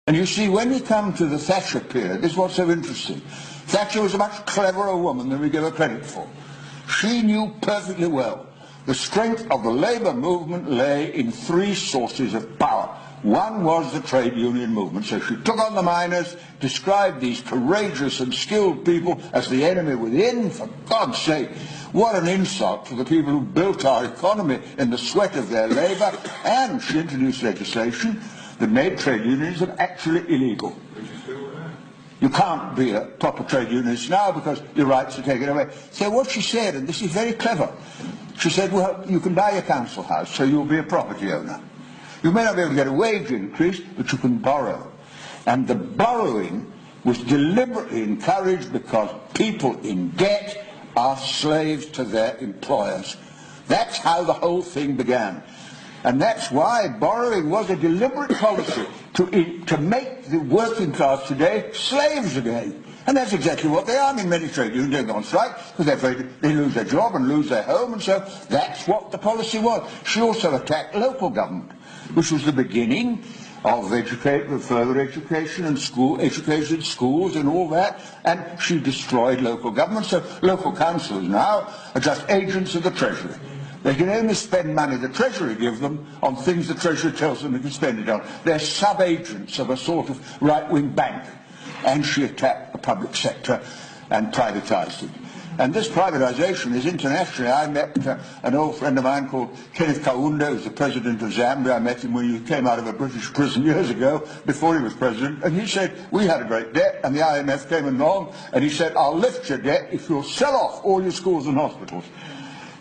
And you see, when you come to the Thatcher period, this is what's so interesting. Thatcher was a much cleverer woman than we give her credit for. She knew perfectly well the strength of the labour movement lay in three sources of power. One was the trade union movement. So she took on the miners, described these courageous and skilled people as the enemy within. For God's sake, what an insult to the people who built our economy in the sweat of their labour. And she introduced legislation that made trade unionism actually illegal. You can't be a proper trade unionist now because your rights are taken away. So what she said, and this is very clever, she said, well, you can buy a council house, so you'll be a property owner. You may not be able to get a wage increase, but you can borrow. And the borrowing was deliberately encouraged because people in debt are slaves to their employers. That's how the whole thing began. And that's why borrowing was a deliberate policy to make the working class today slaves again. And that's exactly what they are. I mean, many trade unions don't go on strike because they're afraid they lose their job and lose their home, and so that's what the policy was. She also attacked local government, which was the beginning of further education and education schools and all that, and she destroyed local government. So local councils now are just agents of the Treasury. They can only spend money the Treasury give them on things the Treasury tells them they can spend it on. They're sub-agents of a sort of right-wing bank. And she attacked the public sector and privatised it. And this privatisation is internationally. I met an old friend of mine called Kenneth Kaunda, who's the president of Zambia. I met him when he came out of a British prison years ago, before he was president, and he said, we had a great debt, and the IMF came along, and he said, I'll lift your debt if you'll sell off all your schools and hospitals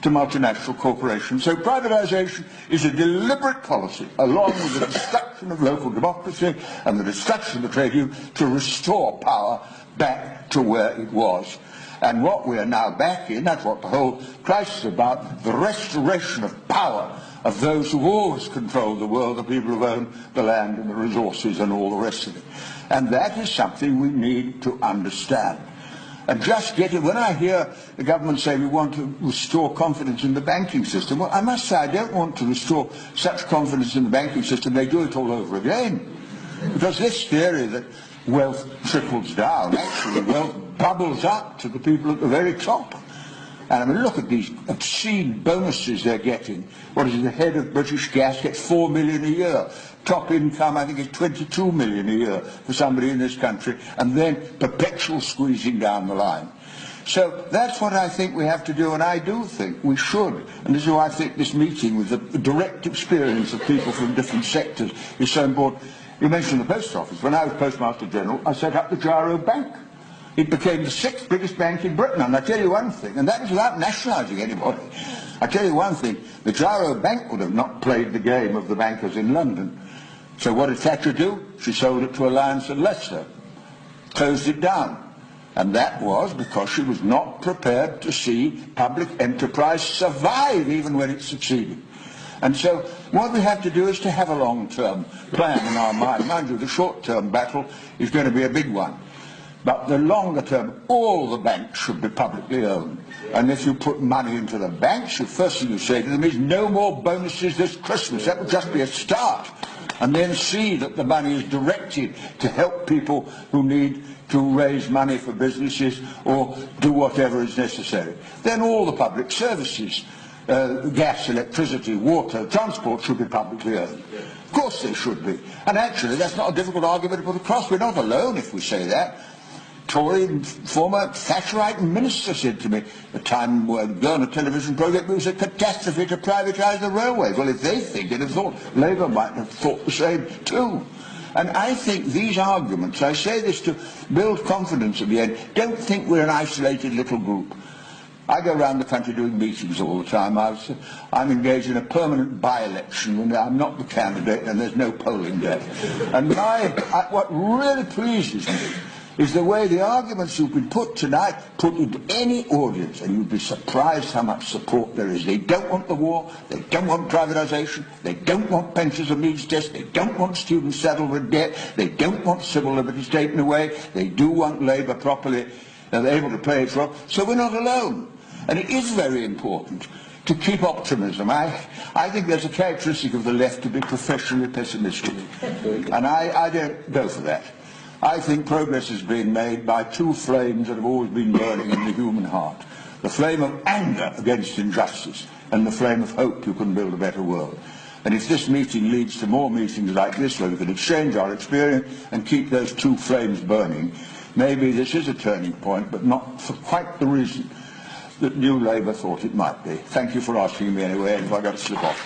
to multinational corporations. So privatisation is a deliberate policy, along with the destruction of local democracy and the destruction of the trade union, to restore power back to where it was. And what we are now back in, that's what the whole crisis is about, the restoration of power of those who always controlled the world, the people who own the land and the resources and all the rest of it. And that is something we need to understand. And just get it, when I hear the government say we want to restore confidence in the banking system, well, I must say I don't want to restore such confidence in the banking system, they do it all over again. Because this theory that wealth trickles down, actually wealth bubbles up to the people at the very top. And I mean, look at these obscene bonuses they're getting. What is it, the head of British Gas gets $4 million a year. Top income, I think, is $22 million a year for somebody in this country, and then perpetual squeezing down the line. So that's what I think we have to do, and I do think we should. And this is why I think this meeting with the direct experience of people from different sectors is so important. You mentioned the Post Office. When I was Postmaster General, I set up the Gyro Bank. It became the 6th biggest bank in Britain, and I tell you one thing, and that was without nationalising anybody. I tell you one thing, the Gyro Bank would have not played the game of the bankers in London. So what did Thatcher do? She sold it to Alliance and Leicester, closed it down. And that was because she was not prepared to see public enterprise survive even when it succeeded. And so what we have to do is to have a long-term plan in our mind. Mind you, the short-term battle is going to be a big one. But the longer term, all the banks should be publicly owned. And if you put money into the banks, the first thing you say to them is no more bonuses this Christmas. That would just be a start. And then see that the money is directed to help people who need to raise money for businesses or do whatever is necessary. Then all the public services, gas, electricity, water, transport should be publicly owned. Of course they should be. And actually that's not a difficult argument to put across. We're not alone if we say that. Tory and former Thatcherite minister said to me at the time when on a television programme it was a catastrophe to privatise the railways. Well, if they think it, have thought Labour might have thought the same too. And I think these arguments, I say this to build confidence at the end, don't think we're an isolated little group. I go around the country doing meetings all the time. I'm engaged in a permanent by-election when I'm not the candidate and there's no polling day. And what really pleases me is the way the arguments you've been put tonight put into any audience, and you'd be surprised how much support there is. They don't want the war, they don't want privatisation, they don't want pensions and needs tests, they don't want students saddled with debt, they don't want civil liberties taken away, they do want labour properly able to play its role. So we're not alone. And it is very important to keep optimism. I think there's a characteristic of the left to be professionally pessimistic, and I don't go for that. I think progress is being made by two flames that have always been burning in the human heart: the flame of anger against injustice and the flame of hope you can build a better world. And if this meeting leads to more meetings like this, where we can exchange our experience and keep those two flames burning, maybe this is a turning point, but not for quite the reason that New Labour thought it might be. Thank you for asking me anyway, and if I got to slip off.